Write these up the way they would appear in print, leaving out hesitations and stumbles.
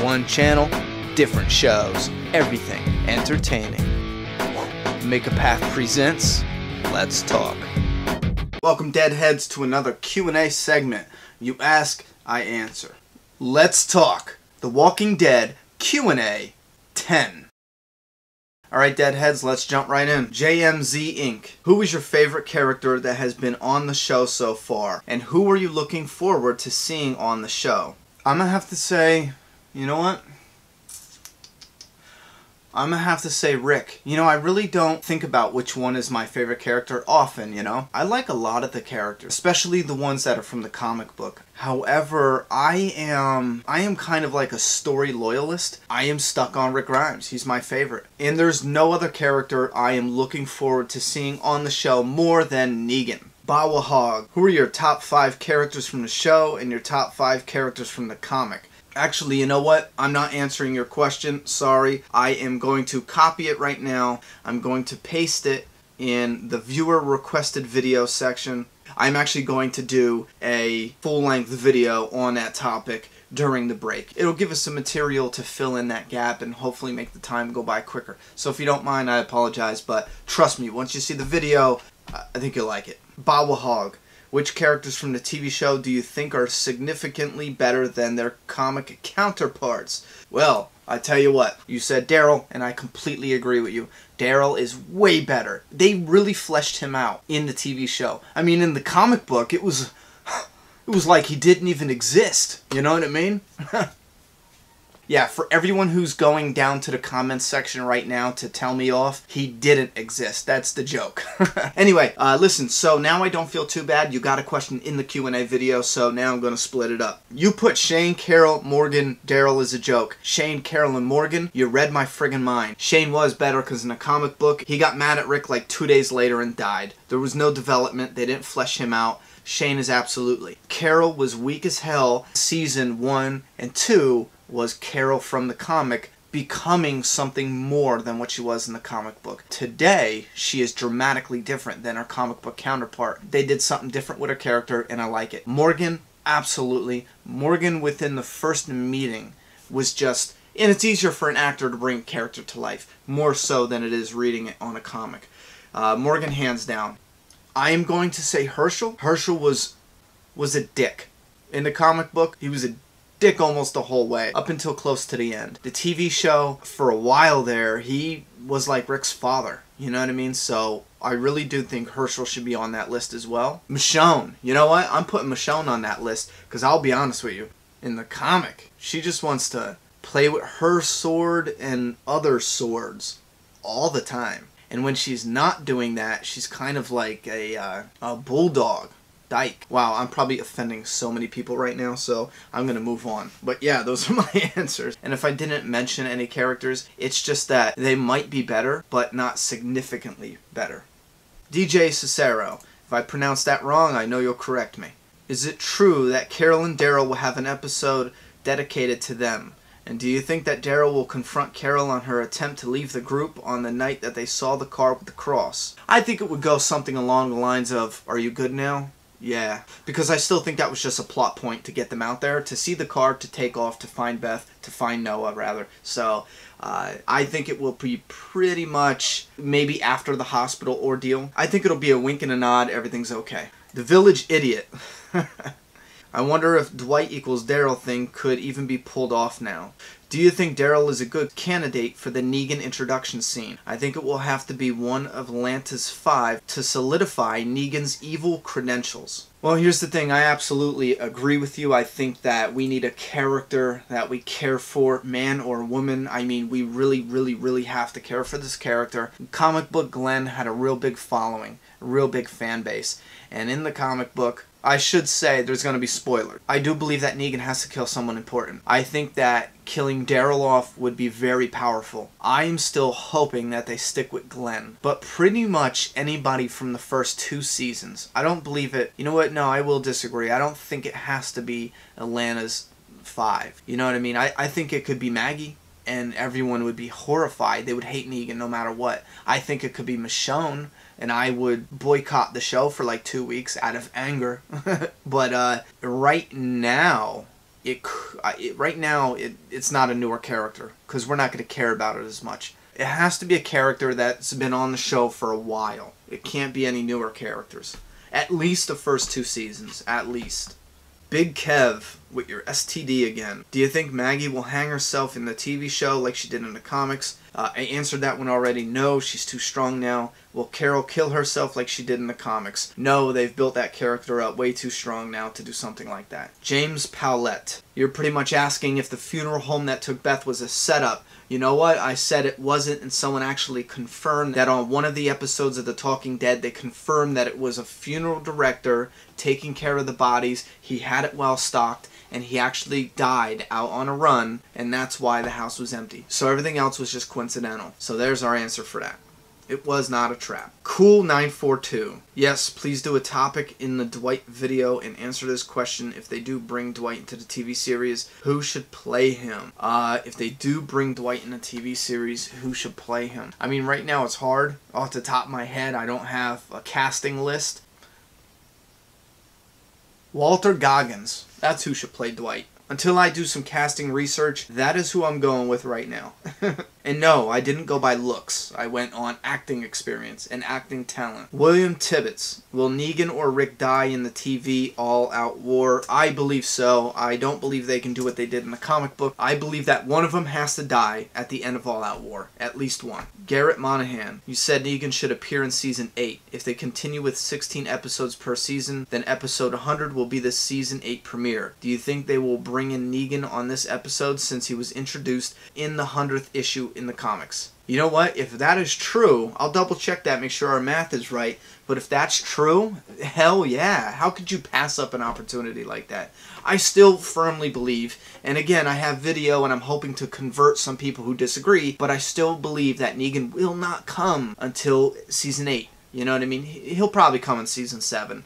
One channel, different shows, everything entertaining. Make a Path presents Let's Talk. Welcome, Deadheads, to another Q&A segment. You ask, I answer. Let's Talk, The Walking Dead Q&A 10. Alright, Deadheads, let's jump right in. JMZ Inc. Who is your favorite character that has been on the show so far? And who are you looking forward to seeing on the show? I'm gonna have to say, you know what? I'm gonna have to say Rick. You know, I really don't think about which one is my favorite character often, you know? I like a lot of the characters, especially the ones that are from the comic book. However, I am kind of like a story loyalist. I am stuck on Rick Grimes. He's my favorite. And there's no other character I am looking forward to seeing on the show more than Negan. Bawahog, who are your top 5 characters from the show and your top 5 characters from the comic? Actually, you know what? I'm not answering your question. Sorry. I am going to copy it right now. I'm going to paste it in the viewer requested video section. I'm actually going to do a full-length video on that topic during the break. It'll give us some material to fill in that gap and hopefully make the time go by quicker. So if you don't mind, I apologize, but trust me, once you see the video, I think you'll like it. Bawahog. Which characters from the TV show do you think are significantly better than their comic counterparts? Well, I tell you what, you said Daryl, and I completely agree with you. Daryl is way better. They really fleshed him out in the TV show. I mean, in the comic book, it was like he didn't even exist. You know what I mean? Yeah, for everyone who's going down to the comments section right now to tell me off, he didn't exist. That's the joke. Anyway, listen, so now I don't feel too bad. You got a question in the Q&A video, so now I'm going to split it up. You put Shane, Carol, Morgan, Daryl as a joke. Shane, Carol, and Morgan, you read my friggin' mind. Shane was better because in the comic book, he got mad at Rick like 2 days later and died. There was no development. They didn't flesh him out. Shane is absolutely. Carol was weak as hell. Season 1 and 2 was Carol from the comic becoming something more than what she was in the comic book. Today, she is dramatically different than her comic book counterpart. They did something different with her character, and I like it. Morgan, absolutely. Morgan within the first meeting was just... And it's easier for an actor to bring a character to life, more so than it is reading it on a comic. Morgan, hands down. I am going to say Herschel. Herschel was a dick. In the comic book, he was a dick almost the whole way, up until close to the end. The TV show, for a while there, he was like Rick's father. You know what I mean? So I really do think Herschel should be on that list as well. Michonne. You know what? I'm putting Michonne on that list, because I'll be honest with you. In the comic, she just wants to play with her sword and other swords all the time. And when she's not doing that, she's kind of like a bulldog. Dyke. Wow, I'm probably offending so many people right now, so I'm going to move on. But yeah, those are my answers. And if I didn't mention any characters, it's just that they might be better, but not significantly better. DJ Cicero. If I pronounce that wrong, I know you'll correct me. Is it true that Carol and Daryl will have an episode dedicated to them? And do you think that Daryl will confront Carol on her attempt to leave the group on the night that they saw the car with the cross? I think it would go something along the lines of, "Are you good now?" Yeah, because I still think that was just a plot point to get them out there, to see the car, to take off, to find Beth, to find Noah, rather. So, I think it will be pretty much maybe after the hospital ordeal. I think it'll be a wink and a nod, everything's okay. The Village Idiot. I wonder if Dwight equals Daryl thing could even be pulled off now. Do you think Daryl is a good candidate for the Negan introduction scene? I think it will have to be one of Lantis 5 to solidify Negan's evil credentials. Well, here's the thing. I absolutely agree with you. I think that we need a character that we care for, man or woman. I mean, we really have to care for this character. Comic book Glenn had a real big following, a real big fan base. And in the comic book, I should say there's going to be spoilers. I do believe that Negan has to kill someone important. I think that killing Daryl off would be very powerful. I'm still hoping that they stick with Glenn. But pretty much anybody from the first 2 seasons. I don't believe it. You know what? No, I will disagree. I don't think it has to be Atlanta's 5. You know what I mean? I think it could be Maggie, and everyone would be horrified. They would hate Negan no matter what. I think it could be Michonne, and I would boycott the show for like 2 weeks out of anger. But right now, right now it's not a newer character because we're not going to care about it as much. It has to be a character that's been on the show for a while. It can't be any newer characters. At least the first 2 seasons, at least. Big Kev with your STD again. Do you think Maggie will hang herself in the TV show like she did in the comics? I answered that one already. No, she's too strong now. Will Carol kill herself like she did in the comics? No, they've built that character up way too strong now to do something like that. James Powlett. You're pretty much asking if the funeral home that took Beth was a setup. You know what? I said it wasn't, and someone actually confirmed that on one of the episodes of The Talking Dead, they confirmed that it was a funeral director taking care of the bodies. He had it well stocked, and he actually died out on a run, and that's why the house was empty. So everything else was just coincidental. So there's our answer for that. It was not a trap. Cool942. Yes, please do a topic in the Dwight video and answer this question. If they do bring Dwight into the TV series, who should play him? If they do bring Dwight in a TV series, who should play him? I mean, right now it's hard. Off the top of my head, I don't have a casting list. Walter Goggins. That's who should play Dwight. Until I do some casting research, that is who I'm going with right now. And no, I didn't go by looks. I went on acting experience and acting talent. William Tibbets. Will Negan or Rick die in the TV all-out war? I believe so. I don't believe they can do what they did in the comic book. I believe that one of them has to die at the end of all-out war. At least one. Garrett Monahan. You said Negan should appear in season 8. If they continue with 16 episodes per season, then episode 100 will be the season 8 premiere. Do you think they will bring in Negan on this episode since he was introduced in the 100th issue in the comics? You know what? If that is true, I'll double check that, make sure our math is right. But if that's true, hell yeah. How could you pass up an opportunity like that? I still firmly believe, and again, I have video and I'm hoping to convert some people who disagree, but I still believe that Negan will not come until season 8. You know what I mean? He'll probably come in season 7.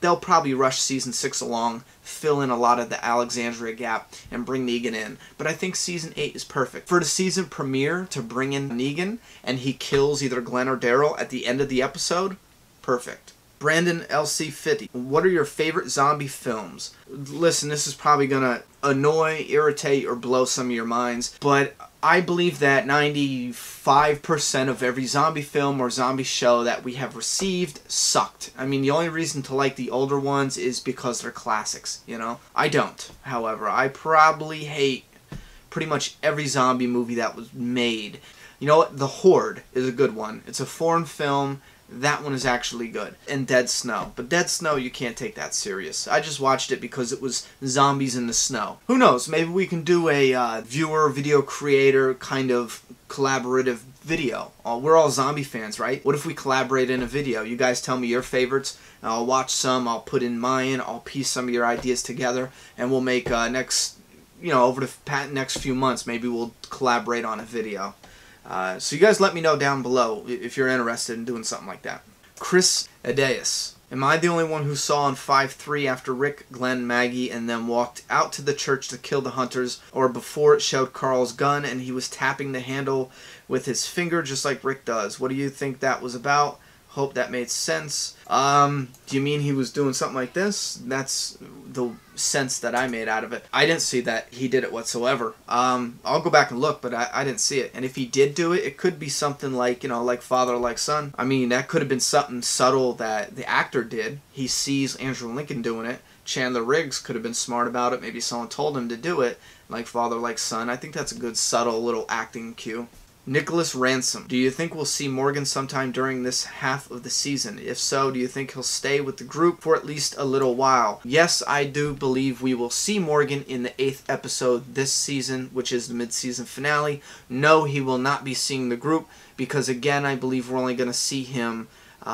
They'll probably rush season 6 along, fill in a lot of the Alexandria gap, and bring Negan in. But I think season 8 is perfect. For the season premiere to bring in Negan, and he kills either Glenn or Daryl at the end of the episode, perfect. Brandon LC50. What are your favorite zombie films? Listen, this is probably going to annoy, irritate, or blow some of your minds, but I believe that 95% of every zombie film or zombie show that we have received sucked. I mean, the only reason to like the older ones is because they're classics, you know? I don't, however. I probably hate pretty much every zombie movie that was made. You know what? The Horde is a good one. It's a foreign film. That one is actually good. And Dead Snow. But Dead Snow, you can't take that serious. I just watched it because it was zombies in the snow. Who knows? Maybe we can do a viewer, video creator kind of collaborative video. We're all zombie fans, right? What if we collaborate in a video? You guys tell me your favorites. I'll watch some. I'll put in mine. I'll piece some of your ideas together. And we'll make over the next few months, maybe we'll collaborate on a video. So you guys let me know down below if you're interested in doing something like that. Chris Adeus. Am I the only one who saw in 5-3 after Rick, Glenn, Maggie, and them walked out to the church to kill the hunters, or before it showed Carl's gun and he was tapping the handle with his finger just like Rick does? What do you think that was about? Hope that made sense. Do you mean he was doing something like this? That's the sense that I made out of it. I didn't see that he did it whatsoever. I'll go back and look, but I didn't see it. And if he did do it, it could be something like, like father, like son. I mean, that could have been something subtle that the actor did. He sees Andrew Lincoln doing it. Chandler Riggs could have been smart about it. Maybe someone told him to do it, like father, like son. I think that's a good, subtle little acting cue. Nicholas Ransom. Do you think we'll see Morgan sometime during this half of the season? If so, do you think he'll stay with the group for at least a little while? Yes, I do believe we will see Morgan in the 8th episode this season, which is the mid-season finale. No, he will not be seeing the group because, again, I believe we're only going to see him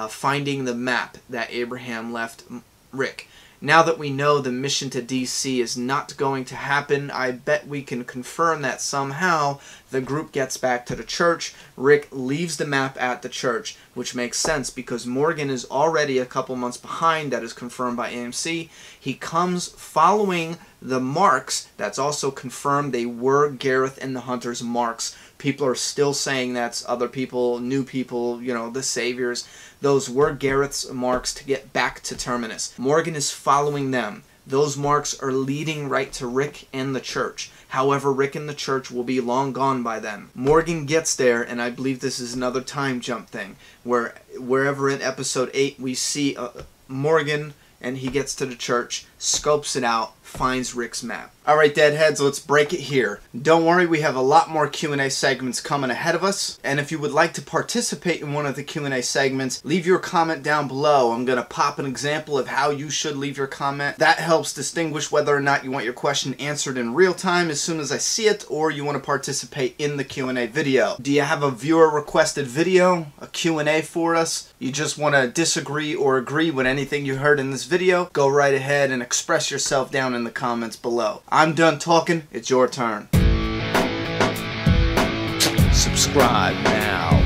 finding the map that Abraham left Rick. Now that we know the mission to DC is not going to happen, I bet we can confirm that somehow the group gets back to the church. Rick leaves the map at the church, which makes sense because Morgan is already a couple months behind. That is confirmed by AMC. He comes following the marks. That's also confirmed. They were Gareth and the Hunter's marks. People are still saying that's other people, new people, the saviors. Those were Gareth's marks to get back to Terminus. Morgan is following them. those marks are leading right to Rick and the church. However, Rick and the church will be long gone by then. Morgan gets there, and I believe this is another time jump thing, where wherever in episode 8 we see Morgan, and he gets to the church, scopes it out, finds Rick's map. Alright, Deadheads, let's break it here. Don't worry, we have a lot more Q&A segments coming ahead of us, and if you would like to participate in one of the Q&A segments, leave your comment down below. I'm going to pop an example of how you should leave your comment. That helps distinguish whether or not you want your question answered in real time as soon as I see it, or you want to participate in the Q&A video. Do you have a viewer requested video, a Q&A for us? You just want to disagree or agree with anything you heard in this video? Go right ahead and express yourself down in the comments below. I'm done talking. It's your turn. Subscribe now.